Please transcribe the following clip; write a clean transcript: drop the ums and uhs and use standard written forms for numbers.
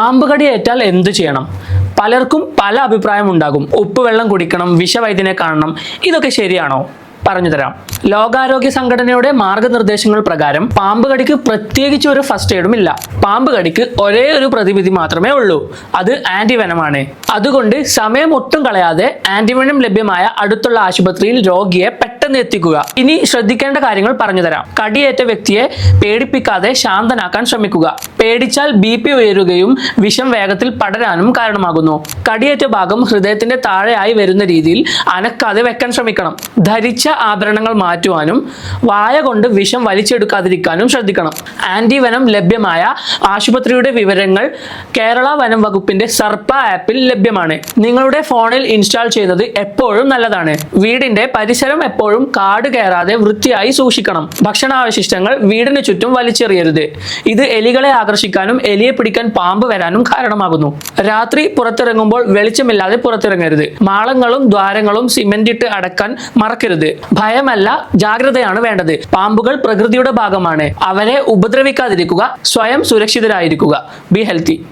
പാമ്പ് കടിയേറ്റാൽ എന്തു ചെയ്യണം? പലർക്കും പല അഭിപ്രായം ഉണ്ടാകും. ഉപ്പുവെള്ളം കുടിക്കണം, വിഷവൈദ്യനെ കാണണം. ഇതൊക്കെ ശരിയാണോ? പറഞ്ഞുതരാം. ലോകാരോഗ്യ സംഘടനയുടെ മാർഗനിർദ്ദേശങ്ങൾ പ്രകാരം പാമ്പ് കടിക്ക് പ്രത്യേകിച്ച് ഒരു ഫസ്റ്റ് എയ്ഡും ഇല്ല. പാമ്പ് കടിക്ക് ഒരേ ഒരു പ്രതിവിധി മാത്രമേ ഉള്ളൂ. അത് ആന്റിവെനമാണ്. അതുകൊണ്ട് സമയം ഒട്ടും കളയാതെ ആന്റിവെനം ലഭ്യമായ അടുത്തുള്ള ആശുപത്രിയിൽ രോഗിയെ പെട്ടെന്ന് എത്തിക്കുക. ഇനി ശ്രദ്ധിക്കേണ്ട കാര്യങ്ങൾ പറഞ്ഞുതരാം. കടിയേറ്റ വ്യക്തിയെ പേടിപ്പിക്കാതെ ശാന്തനാക്കാൻ ശ്രമിക്കുക. പേടിച്ചാൽ BP ഉയരുകയും വിഷം വേഗത്തിൽ പടരാനും കാരണമാകുന്നു. കടിയേറ്റ ഭാഗം ഹൃദയത്തിന്റെ താഴെയായി വരുന്ന രീതിയിൽ അനക്കാതെ വെക്കാൻ ശ്രമിക്കണം. ധരിച്ച ആഭരണങ്ങൾ മാറ്റുവാനും വായ കൊണ്ട് വിഷം വലിച്ചെടുക്കാതിരിക്കാനും ശ്രദ്ധിക്കണം. ആന്റിവെനം ലഭ്യമായ ആശുപത്രിയുടെ വിവരങ്ങൾ കേരള വനം വകുപ്പിന്റെ സർപ്പ ആപ്പിൽ ലഭ്യമാണ്. നിങ്ങളുടെ ഫോണിൽ ഇൻസ്റ്റാൾ ചെയ്യുന്നത് എപ്പോഴും നല്ലതാണ്. വീടിന്റെ പരിസരം എപ്പോഴും കാട് കയറാതെ വൃത്തിയായി സൂക്ഷിക്കണം. ഭക്ഷണാവശിഷ്ടങ്ങൾ വീടിന് ചുറ്റും വലിച്ചെറിയരുത്. ഇത് എലികളെ ആകർഷിക്കാനും എലിയെ പിടിക്കാൻ പാമ്പ് വരാനും കാരണമാകുന്നു. രാത്രി പുറത്തിറങ്ങുമ്പോൾ വെളിച്ചമില്ലാതെ പുറത്തിറങ്ങരുത്. മാളങ്ങളും ദ്വാരങ്ങളും സിമന്റ് ഇട്ട് അടക്കാൻ മറക്കരുത്. ഭയമല്ല, ജാഗ്രതയാണ് വേണ്ടത്. പാമ്പുകൾ പ്രകൃതിയുടെ ഭാഗമാണ്. അവരെ ഉപദ്രവിക്കാതിരിക്കുക. സ്വയം സുരക്ഷിതരായിരിക്കുക. Be healthy.